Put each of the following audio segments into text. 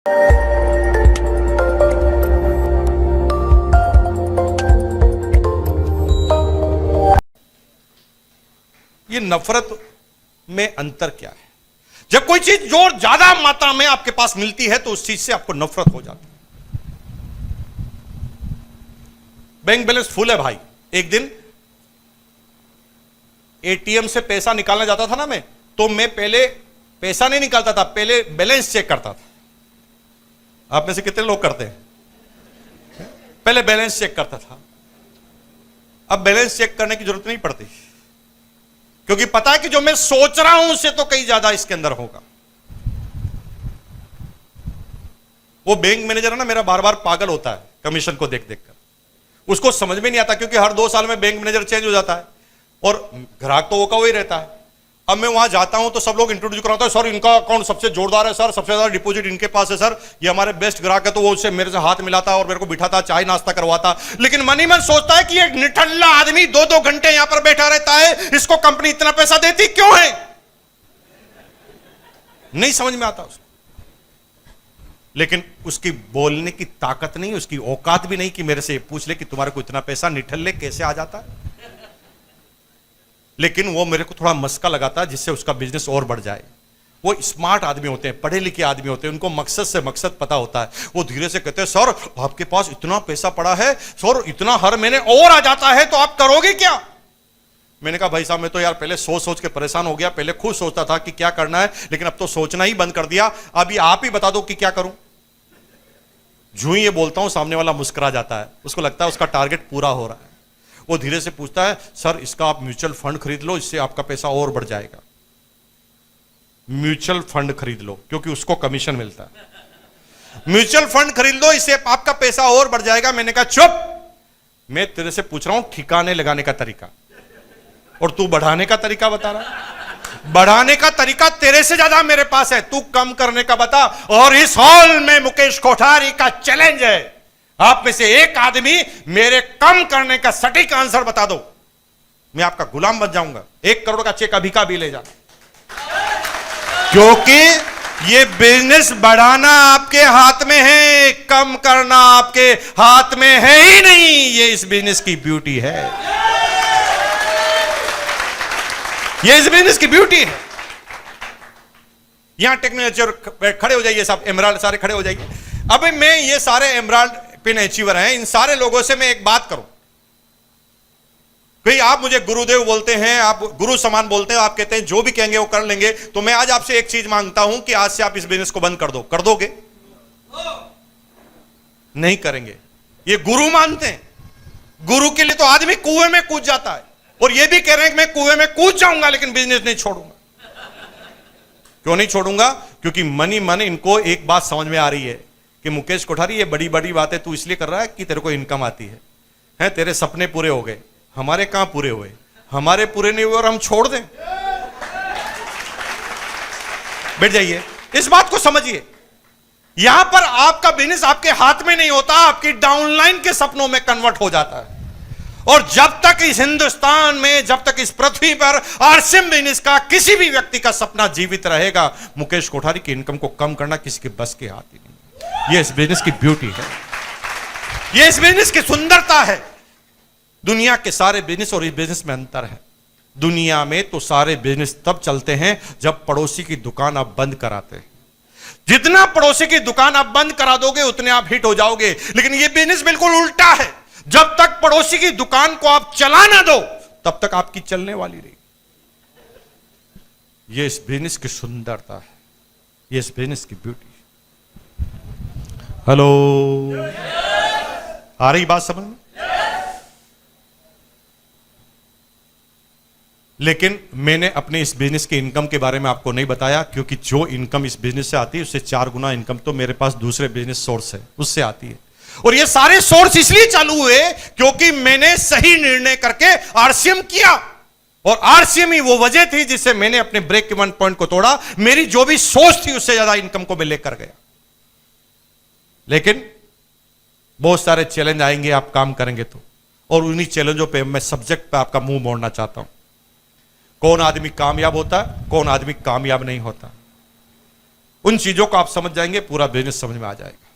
ये नफरत में अंतर क्या है? जब कोई चीज जो ज्यादा मात्रा में आपके पास मिलती है तो उस चीज से आपको नफरत हो जाती है। बैंक बैलेंस फुल है भाई। एक दिन एटीएम से पैसा निकालना जाता था ना मैं, तो मैं पहले पैसा नहीं निकालता था, पहले बैलेंस चेक करता था। आप में से कितने लोग करते हैं? पहले बैलेंस चेक करता था। अब बैलेंस चेक करने की जरूरत नहीं पड़ती, क्योंकि पता है कि जो मैं सोच रहा हूं उससे तो कहीं ज्यादा इसके अंदर होगा। वो बैंक मैनेजर है ना, मेरा बार बार पागल होता है कमीशन को देख देख कर। उसको समझ में नहीं आता, क्योंकि हर 2 साल में बैंक मैनेजर चेंज हो जाता है और ग्राहक तो वो का वही रहता है। अब मैं वहां जाता हूं तो सब लोग इंट्रोड्यूस कराते हैं, सर इनका अकाउंट सबसे जोरदार है सर, सबसे ज्यादा डिपॉजिट इनके पास है सर, ये हमारे बेस्ट ग्राहक है। तो वो उससे मेरे से हाथ मिलाता और मेरे को बिठाता, चाय नाश्ता करवाता। लेकिन मन ही मन सोचता है कि ये निठल्ला आदमी 2-2 घंटे यहां पर बैठा रहता है, इसको कंपनी इतना पैसा देती क्यों है? नहीं समझ में आता उसको। लेकिन उसकी बोलने की ताकत नहीं, उसकी औकात भी नहीं कि मेरे से पूछ ले कि तुम्हारे को इतना पैसा निठल्ले कैसे आ जाता है। लेकिन वो मेरे को थोड़ा मस्का लगाता है जिससे उसका बिजनेस और बढ़ जाए। वो स्मार्ट आदमी होते हैं, पढ़े लिखे आदमी होते हैं, उनको मकसद से मकसद पता होता है। वो धीरे से कहते हैं, सर आपके पास इतना पैसा पड़ा है सर, इतना हर महीने और आ जाता है, तो आप करोगे क्या? मैंने कहा भाई साहब मैं तो यार पहले सोच सोच के परेशान हो गया। पहले खुद सोचता था कि क्या करना है, लेकिन अब तो सोचना ही बंद कर दिया। अभी आप ही बता दो कि क्या करूं। जो ही ये बोलता हूं सामने वाला मुस्कुरा जाता है, उसको लगता है उसका टारगेट पूरा हो रहा है। वो धीरे से पूछता है, सर इसका आप म्यूचुअल फंड खरीद लो, इससे आपका पैसा और बढ़ जाएगा। म्यूचुअल फंड खरीद लो, क्योंकि उसको कमीशन मिलता है। म्यूचुअल फंड खरीद लो, इससे आपका पैसा और बढ़ जाएगा। मैंने कहा चुप, मैं तेरे से पूछ रहा हूं ठिकाने लगाने का तरीका, और तू बढ़ाने का तरीका बता रहा है। बढ़ाने का तरीका तेरे से ज्यादा मेरे पास है, तू कम करने का बता। और इस हॉल में मुकेश कोठारी का चैलेंज है, आप में से एक आदमी मेरे कम करने का सटीक आंसर बता दो, मैं आपका गुलाम बन जाऊंगा। 1 करोड़ का चेक अभी का भी ले जा, क्योंकि ये बिजनेस बढ़ाना आपके हाथ में है, कम करना आपके हाथ में है ही नहीं। ये इस बिजनेस की ब्यूटी है, ये इस बिजनेस की ब्यूटी है। यहां टेक्नोलॉजी खड़े हो जाइए, सब एमराल्ड सारे खड़े हो जाइए। अब मैं ये सारे एमराल्ड पिन अचीवर हैं, इन सारे लोगों से मैं एक बात करूं। भाई आप मुझे गुरुदेव बोलते हैं, आप गुरु समान बोलते हैं, आप कहते हैं जो भी कहेंगे वो कर लेंगे। तो मैं आज आपसे एक चीज मांगता हूं कि आज से आप इस बिजनेस को बंद कर दो। कर दोगे? नहीं करेंगे। ये गुरु मानते हैं। गुरु के लिए तो आदमी कुएं में कूद जाता है, और ये भी कह रहे हैं कि मैं कुएं में कूद जाऊंगा लेकिन बिजनेस नहीं छोड़ूंगा। क्यों नहीं छोड़ूंगा? क्योंकि मन ही मन इनको एक बात समझ में आ रही है कि मुकेश कोठारी ये बड़ी बड़ी बातें तू इसलिए कर रहा है कि तेरे को इनकम आती है, तेरे सपने पूरे हो गए, हमारे कहां पूरे हुए? हमारे पूरे नहीं हुए और हम छोड़ दें? बैठ जाइए, इस बात को समझिए। यहां पर आपका बिजनेस आपके हाथ में नहीं होता, आपकी डाउनलाइन के सपनों में कन्वर्ट हो जाता है। और जब तक इस हिंदुस्तान में, जब तक इस पृथ्वी पर आरसीएम बिजनेस का किसी भी व्यक्ति का सपना जीवित रहेगा, मुकेश कोठारी की इनकम को कम करना किसी के बस के हाथ ही नहीं। ये इस बिजनेस की ब्यूटी है, ये इस बिजनेस की सुंदरता है। दुनिया के सारे बिजनेस और इस बिजनेस में अंतर है। दुनिया में तो सारे बिजनेस तब चलते हैं जब पड़ोसी की दुकान आप बंद कराते हैं। जितना पड़ोसी की दुकान आप बंद करा दोगे उतने आप हिट हो जाओगे। लेकिन यह बिजनेस बिल्कुल उल्टा है, जब तक पड़ोसी की दुकान को आप चला ना दो तब तक आपकी चलने वाली रही। यह इस बिजनेस की सुंदरता है, यह इस बिजनेस की ब्यूटी। हेलो, आ रही बात समझ में? लेकिन मैंने अपने इस बिजनेस के इनकम के बारे में आपको नहीं बताया, क्योंकि जो इनकम इस बिजनेस से आती है उससे 4 गुना इनकम तो मेरे पास दूसरे बिजनेस सोर्स है, उससे आती है। और ये सारे सोर्स इसलिए चालू हुए क्योंकि मैंने सही निर्णय करके आरसीएम किया, और आरसीएम ही वो वजह थी जिससे मैंने अपने ब्रेक इवन पॉइंट को तोड़ा। मेरी जो भी सोच थी उससे ज्यादा इनकम को मैं लेकर गया। लेकिन बहुत सारे चैलेंज आएंगे आप काम करेंगे तो, और उन्हीं चैलेंजों पे मैं सब्जेक्ट पे आपका मुंह मोड़ना चाहता हूं। कौन आदमी कामयाब होता है, कौन आदमी कामयाब नहीं होता। उन चीजों को आप समझ जाएंगे, पूरा बिजनेस समझ में आ जाएगा।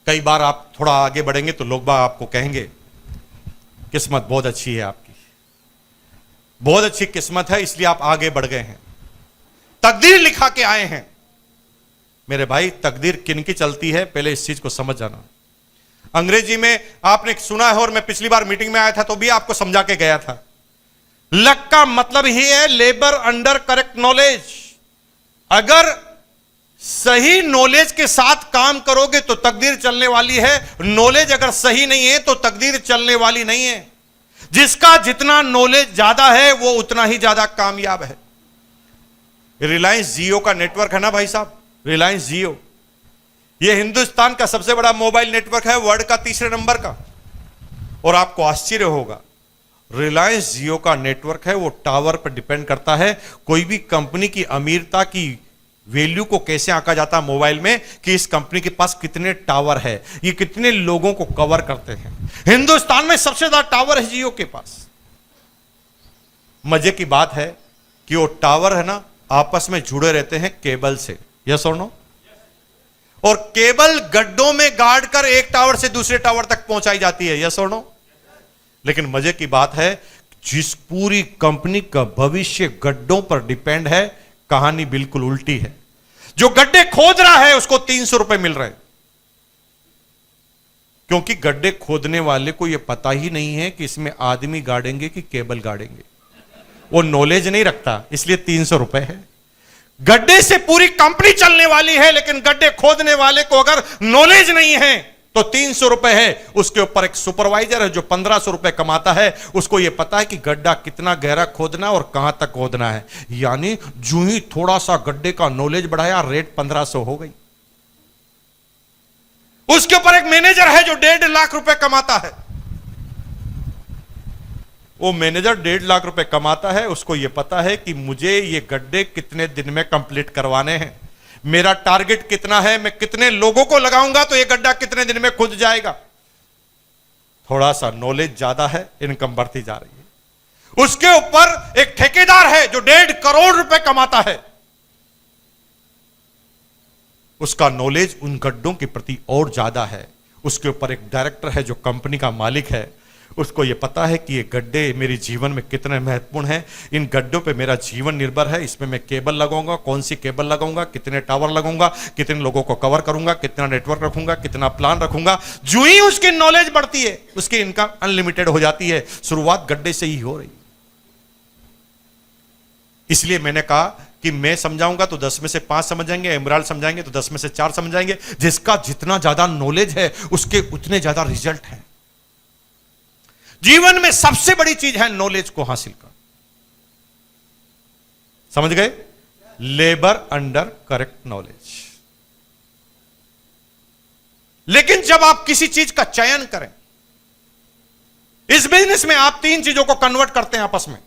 कई बार आप थोड़ा आगे बढ़ेंगे तो लोग बाग आपको कहेंगे किस्मत बहुत अच्छी है आपकी, बहुत अच्छी किस्मत है, इसलिए आप आगे बढ़ गए हैं, तकदीर लिखा के आए हैं। मेरे भाई, तकदीर किनकी चलती है, पहले इस चीज को समझ जाना। अंग्रेजी में आपने सुना है, और मैं पिछली बार मीटिंग में आया था तो भी आपको समझा के गया था। लक का मतलब ही है लेबर अंडर करेक्ट नॉलेज। अगर सही नॉलेज के साथ काम करोगे तो तकदीर चलने वाली है, नॉलेज अगर सही नहीं है तो तकदीर चलने वाली नहीं है। जिसका जितना नॉलेज ज्यादा है वो उतना ही ज्यादा कामयाब है। रिलायंस जियो का नेटवर्क है ना भाई साहब, रिलायंस जियो, यह हिंदुस्तान का सबसे बड़ा मोबाइल नेटवर्क है, वर्ल्ड का तीसरे नंबर का। और आपको आश्चर्य होगा, रिलायंस जियो का नेटवर्क है वो टावर पर डिपेंड करता है। कोई भी कंपनी की अमीरता की वैल्यू को कैसे आंका जाता है मोबाइल में, कि इस कंपनी के पास कितने टावर है, ये कितने लोगों को कवर करते हैं। हिंदुस्तान में सबसे ज्यादा टावर है जियो के पास। मजे की बात है कि वो टावर है ना, आपस में जुड़े रहते हैं केबल से, यस और नो। और केबल गड्ढों में गाड़ कर एक टावर से दूसरे टावर तक पहुंचाई जाती है, यस और नो। लेकिन मजे की बात है, जिस पूरी कंपनी का भविष्य गड्ढों पर डिपेंड है, कहानी बिल्कुल उल्टी है। जो गड्ढे खोद रहा है उसको 300 रुपए मिल रहे हैं, क्योंकि गड्ढे खोदने वाले को यह पता ही नहीं है कि इसमें आदमी गाड़ेंगे कि केबल गाड़ेंगे। वो नॉलेज नहीं रखता, इसलिए 300 रुपए है। गड्ढे से पूरी कंपनी चलने वाली है, लेकिन गड्ढे खोदने वाले को अगर नॉलेज नहीं है तो 300 रुपए है। उसके ऊपर एक सुपरवाइजर है जो 1500 रुपए कमाता है, उसको यह पता है कि गड्ढा कितना गहरा खोदना और कहां तक खोदना है। यानी जो ही थोड़ा सा गड्ढे का नॉलेज बढ़ाया, रेट 1500 हो गई। उसके ऊपर एक मैनेजर है जो 1.5 लाख रुपए कमाता है। वो मैनेजर 1.5 लाख रुपए कमाता है, उसको यह पता है कि मुझे ये गड्ढे कितने दिन में कंप्लीट करवाने हैं, मेरा टारगेट कितना है, मैं कितने लोगों को लगाऊंगा तो ये गड्ढा कितने दिन में खुद जाएगा। थोड़ा सा नॉलेज ज्यादा है, इनकम बढ़ती जा रही है। उसके ऊपर एक ठेकेदार है जो 1.5 करोड़ रुपए कमाता है। उसका नॉलेज उन गड्ढों के प्रति और ज्यादा है। उसके ऊपर एक डायरेक्टर है जो कंपनी का मालिक है, उसको यह पता है कि ये गड्ढे मेरे जीवन में कितने महत्वपूर्ण हैं, इन गड्ढों पे मेरा जीवन निर्भर है। इसमें मैं केबल लगाऊंगा, कौन सी केबल लगाऊंगा, कितने टावर लगाऊंगा, कितने लोगों को कवर करूंगा, कितना नेटवर्क रखूंगा, कितना प्लान रखूंगा। जो ही उसकी नॉलेज बढ़ती है उसकी इनकम अनलिमिटेड हो जाती है। शुरुआत गड्ढे से ही हो रही। इसलिए मैंने कहा कि मैं समझाऊंगा तो 10 में से 5 समझ जाएंगे, इमरान समझाएंगे तो 10 में से 4 समझ जाएंगे। जिसका जितना ज्यादा नॉलेज है उसके उतने ज्यादा रिजल्ट है। जीवन में सबसे बड़ी चीज है नॉलेज को हासिल कर। समझ गए? Labour under correct knowledge. लेकिन जब आप किसी चीज का चयन करें, इस बिजनेस में आप 3 चीजों को कन्वर्ट करते हैं आपस में।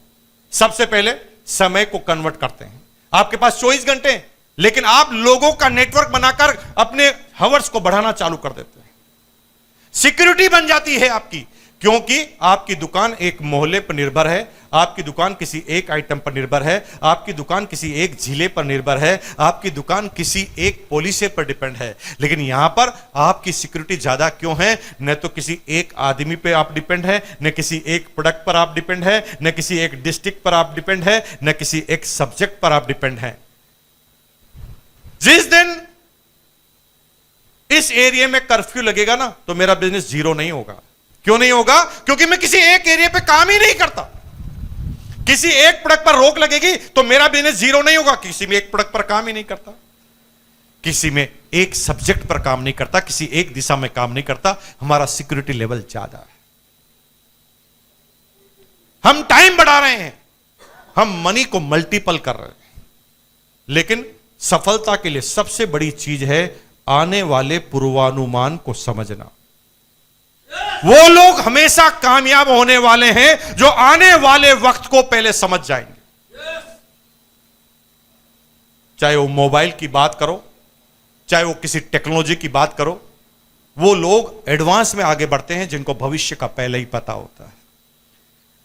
सबसे पहले समय को कन्वर्ट करते हैं। आपके पास 24 घंटे हैं, लेकिन आप लोगों का नेटवर्क बनाकर अपने हवर्स को बढ़ाना चालू कर देते हैं। सिक्योरिटी बन जाती है आपकी, क्योंकि आपकी दुकान एक मोहल्ले पर निर्भर है, आपकी दुकान किसी एक आइटम पर निर्भर है, आपकी दुकान किसी एक जिले पर निर्भर है, आपकी दुकान किसी एक पॉलिसी पर डिपेंड है। लेकिन यहां पर आपकी सिक्योरिटी ज्यादा क्यों है? न तो किसी एक आदमी पे आप डिपेंड है, न किसी एक प्रोडक्ट पर आप डिपेंड है, न किसी एक डिस्ट्रिक्ट पर आप डिपेंड है, न किसी एक सब्जेक्ट पर आप डिपेंड है। जिस दिन इस एरिया में कर्फ्यू लगेगा ना, तो मेरा बिजनेस जीरो नहीं होगा। क्यों नहीं होगा? क्योंकि मैं किसी एक एरिया पे काम ही नहीं करता। किसी एक प्रोडक्ट पर रोक लगेगी तो मेरा बिजनेस जीरो नहीं होगा। किसी में एक प्रोडक्ट पर काम ही नहीं करता, किसी में एक सब्जेक्ट पर काम नहीं करता, किसी एक दिशा में काम नहीं करता। हमारा सिक्योरिटी लेवल ज्यादा है। हम टाइम बढ़ा रहे हैं, हम मनी को मल्टीपल कर रहे हैं। लेकिन सफलता के लिए सबसे बड़ी चीज है आने वाले पूर्वानुमान को समझना। वो लोग हमेशा कामयाब होने वाले हैं जो आने वाले वक्त को पहले समझ जाएंगे। चाहे वो मोबाइल की बात करो, चाहे वो किसी टेक्नोलॉजी की बात करो, वो लोग एडवांस में आगे बढ़ते हैं जिनको भविष्य का पहले ही पता होता है।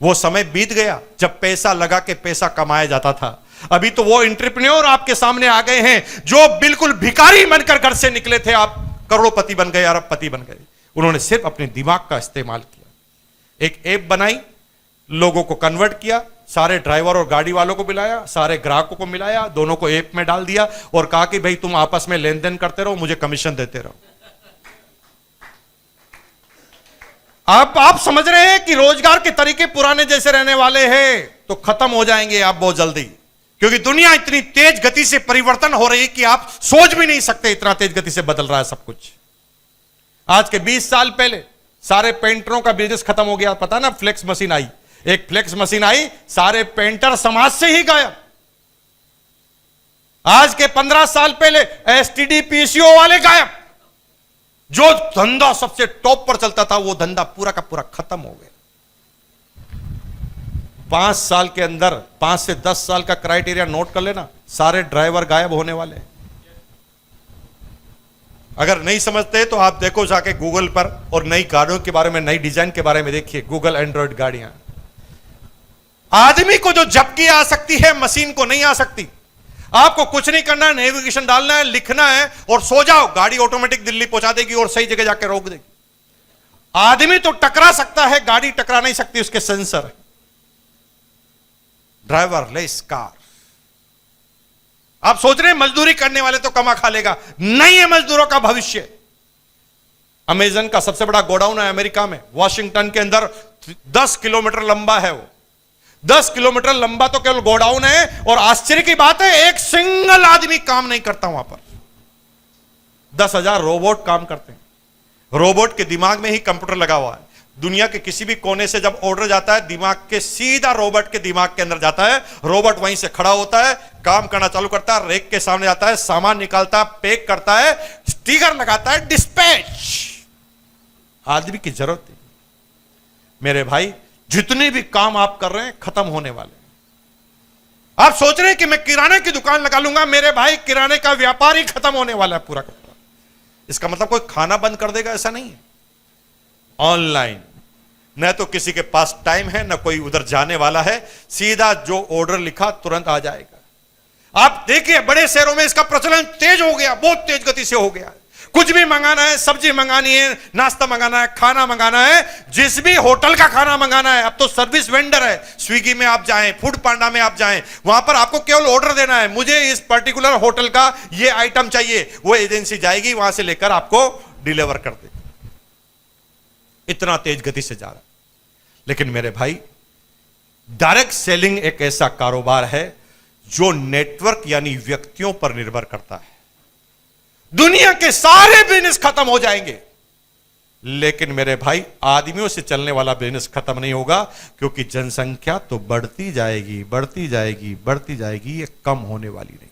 वो समय बीत गया जब पैसा लगा के पैसा कमाया जाता था। अभी तो वो एंटरप्रेन्योर आपके सामने आ गए हैं जो बिल्कुल भिखारी बनकर घर से निकले थे, आप करोड़पति बन गए, अरबपति बन गए। उन्होंने सिर्फ अपने दिमाग का इस्तेमाल किया, एक ऐप बनाई, लोगों को कन्वर्ट किया, सारे ड्राइवर और गाड़ी वालों को मिलाया, सारे ग्राहकों को मिलाया, दोनों को ऐप में डाल दिया और कहा कि भाई तुम आपस में लेन देन करते रहो, मुझे कमीशन देते रहो। आप समझ रहे हैं कि रोजगार के तरीके पुराने जैसे रहने वाले हैं तो खत्म हो जाएंगे आप बहुत जल्दी, क्योंकि दुनिया इतनी तेज गति से परिवर्तन हो रही है कि आप सोच भी नहीं सकते, इतना तेज गति से बदल रहा है सब कुछ। आज के 20 साल पहले सारे पेंटरों का बिजनेस खत्म हो गया, पता ना, फ्लेक्स मशीन आई, एक फ्लेक्स मशीन आई, सारे पेंटर समाज से ही गायब। आज के 15 साल पहले एसटीडी पीसीओ वाले गायब। जो धंधा सबसे टॉप पर चलता था वो धंधा पूरा का पूरा खत्म हो गया। 5 साल के अंदर 5 से 10 साल का क्राइटेरिया नोट कर लेना, सारे ड्राइवर गायब होने वाले हैं। अगर नहीं समझते तो आप देखो जाके गूगल पर और नई गाड़ियों के बारे में, नई डिजाइन के बारे में देखिए, गूगल एंड्रॉइड गाड़ियां। आदमी को जो झपकी आ सकती है मशीन को नहीं आ सकती। आपको कुछ नहीं करना है, नेविगेशन डालना है, लिखना है और सो जाओ, गाड़ी ऑटोमेटिक दिल्ली पहुंचा देगी और सही जगह जाकर रोक देगी। आदमी तो टकरा सकता है, गाड़ी टकरा नहीं सकती, उसके सेंसर है। Driver less car. आप सोच रहे हैं मजदूरी करने वाले तो कमा खा लेगा, नहीं है मजदूरों का भविष्य। अमेजन का सबसे बड़ा गोडाउन है अमेरिका में, वॉशिंगटन के अंदर 10 किलोमीटर लंबा है वो। 10 किलोमीटर लंबा तो केवल गोडाउन है, और आश्चर्य की बात है एक सिंगल आदमी काम नहीं करता वहां पर। 10,000 रोबोट काम करते हैं। रोबोट के दिमाग में ही कंप्यूटर लगा हुआ है। दुनिया के किसी भी कोने से जब ऑर्डर जाता है, दिमाग के सीधा रोबोट के दिमाग के अंदर जाता है। रोबोट वहीं से खड़ा होता है, काम करना चालू करता है, रेक के सामने जाता है, सामान निकालता है, पैक करता है, स्टिकर लगाता है, डिस्पैच। आदमी की जरूरत है। मेरे भाई, जितने भी काम आप कर रहे हैं खत्म होने वाले हैं। आप सोच रहे हैं कि मैं किराने की दुकान लगा लूंगा, मेरे भाई किराने का व्यापार ही खत्म होने वाला है पूरा का पूरा। इसका मतलब कोई खाना बंद कर देगा ऐसा नहीं है। ऑनलाइन न तो किसी के पास टाइम है, न कोई उधर जाने वाला है, सीधा जो ऑर्डर लिखा तुरंत आ जाएगा। आप देखिए बड़े शहरों में इसका प्रचलन तेज हो गया, बहुत तेज गति से हो गया। कुछ भी मंगाना है, सब्जी मंगानी है, नाश्ता मंगाना है, खाना मंगाना है, जिस भी होटल का खाना मंगाना है, अब तो सर्विस वेंडर है। स्विगी में आप जाएं, फूड पांडा में आप जाएं, वहां पर आपको केवल ऑर्डर देना है, मुझे इस पर्टिकुलर होटल का ये आइटम चाहिए, वो एजेंसी जाएगी वहां से लेकर आपको डिलीवर कर देगी। इतना तेज गति से जा रहा है। लेकिन मेरे भाई, डायरेक्ट सेलिंग एक ऐसा कारोबार है जो नेटवर्क यानी व्यक्तियों पर निर्भर करता है। दुनिया के सारे बिजनेस खत्म हो जाएंगे, लेकिन मेरे भाई आदमियों से चलने वाला बिजनेस खत्म नहीं होगा, क्योंकि जनसंख्या तो बढ़ती जाएगी, बढ़ती जाएगी, बढ़ती जाएगी, ये कम होने वाली नहीं।